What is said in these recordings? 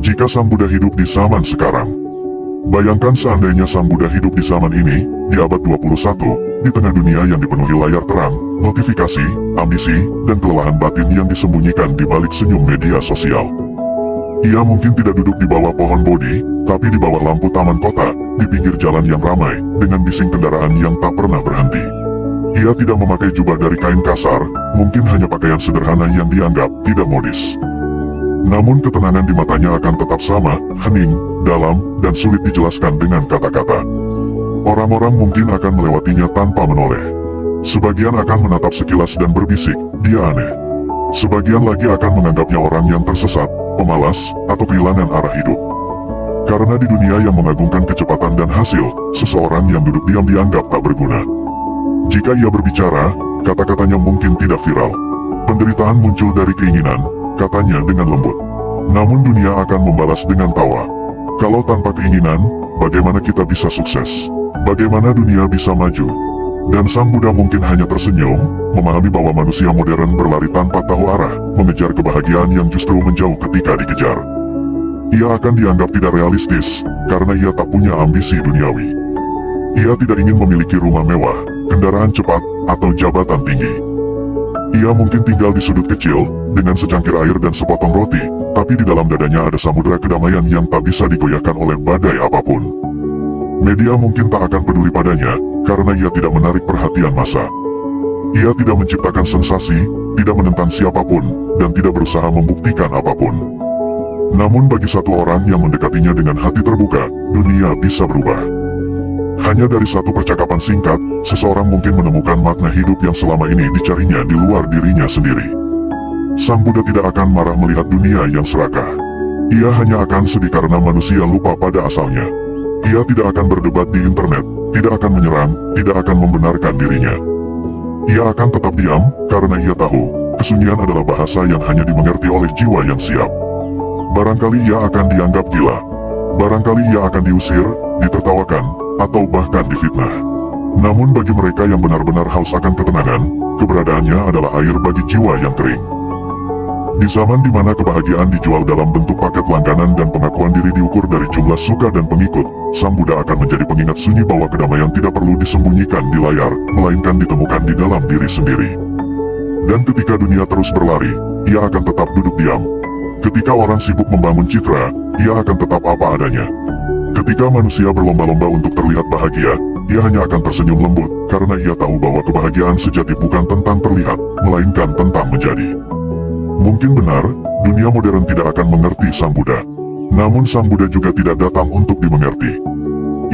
Jika Sang Buddha hidup di zaman sekarang, bayangkan seandainya Sang Buddha hidup di zaman ini, di abad 21, di tengah dunia yang dipenuhi layar terang, notifikasi, ambisi, dan kelelahan batin yang disembunyikan di balik senyum media sosial. Ia mungkin tidak duduk di bawah pohon Bodhi, tapi di bawah lampu taman kota, di pinggir jalan yang ramai, dengan bising kendaraan yang tak pernah berhenti. Ia tidak memakai jubah dari kain kasar, mungkin hanya pakaian sederhana yang dianggap tidak modis. Namun ketenangan di matanya akan tetap sama, hening, dalam, dan sulit dijelaskan dengan kata-kata. Orang-orang mungkin akan melewatinya tanpa menoleh. Sebagian akan menatap sekilas dan berbisik, dia aneh. Sebagian lagi akan menganggapnya orang yang tersesat, pemalas, atau kehilangan arah hidup. Karena di dunia yang mengagungkan kecepatan dan hasil, seseorang yang duduk diam dianggap tak berguna. Jika ia berbicara, kata-katanya mungkin tidak viral. Penderitaan muncul dari keinginan, katanya dengan lembut. Namun dunia akan membalas dengan tawa. Kalau tanpa keinginan, bagaimana kita bisa sukses? Bagaimana dunia bisa maju? Dan Sang Buddha mungkin hanya tersenyum, memahami bahwa manusia modern berlari tanpa tahu arah, mengejar kebahagiaan yang justru menjauh ketika dikejar. Ia akan dianggap tidak realistis, karena ia tak punya ambisi duniawi. Ia tidak ingin memiliki rumah mewah, kendaraan cepat, atau jabatan tinggi. Ia mungkin tinggal di sudut kecil, dengan secangkir air dan sepotong roti, tapi di dalam dadanya ada samudera kedamaian yang tak bisa digoyahkan oleh badai apapun. Media mungkin tak akan peduli padanya, karena ia tidak menarik perhatian massa. Ia tidak menciptakan sensasi, tidak menentang siapapun, dan tidak berusaha membuktikan apapun. Namun bagi satu orang yang mendekatinya dengan hati terbuka, dunia bisa berubah. Hanya dari satu percakapan singkat, seseorang mungkin menemukan makna hidup yang selama ini dicarinya di luar dirinya sendiri. Sang Buddha tidak akan marah melihat dunia yang serakah. Ia hanya akan sedih karena manusia lupa pada asalnya. Ia tidak akan berdebat di internet, tidak akan menyerang, tidak akan membenarkan dirinya. Ia akan tetap diam, karena ia tahu, kesunyian adalah bahasa yang hanya dimengerti oleh jiwa yang siap. Barangkali ia akan dianggap gila. Barangkali ia akan diusir, ditertawakan, atau bahkan difitnah. Namun bagi mereka yang benar-benar haus akan ketenangan, keberadaannya adalah air bagi jiwa yang kering. Di zaman di mana kebahagiaan dijual dalam bentuk paket langganan dan pengakuan diri diukur dari jumlah suka dan pengikut, Sang Buddha akan menjadi pengingat sunyi bahwa kedamaian tidak perlu disembunyikan di layar, melainkan ditemukan di dalam diri sendiri. Dan ketika dunia terus berlari, ia akan tetap duduk diam. Ketika orang sibuk membangun citra, ia akan tetap apa adanya. Ketika manusia berlomba-lomba untuk terlihat bahagia, ia hanya akan tersenyum lembut, karena ia tahu bahwa kebahagiaan sejati bukan tentang terlihat, melainkan tentang menjadi. Mungkin benar, dunia modern tidak akan mengerti Sang Buddha. Namun Sang Buddha juga tidak datang untuk dimengerti.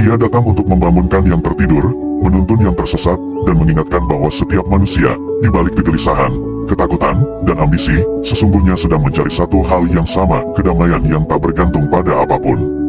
Ia datang untuk membangunkan yang tertidur, menuntun yang tersesat, dan mengingatkan bahwa setiap manusia, di balik kegelisahan, ketakutan, dan ambisi, sesungguhnya sedang mencari satu hal yang sama, kedamaian yang tak bergantung pada apapun.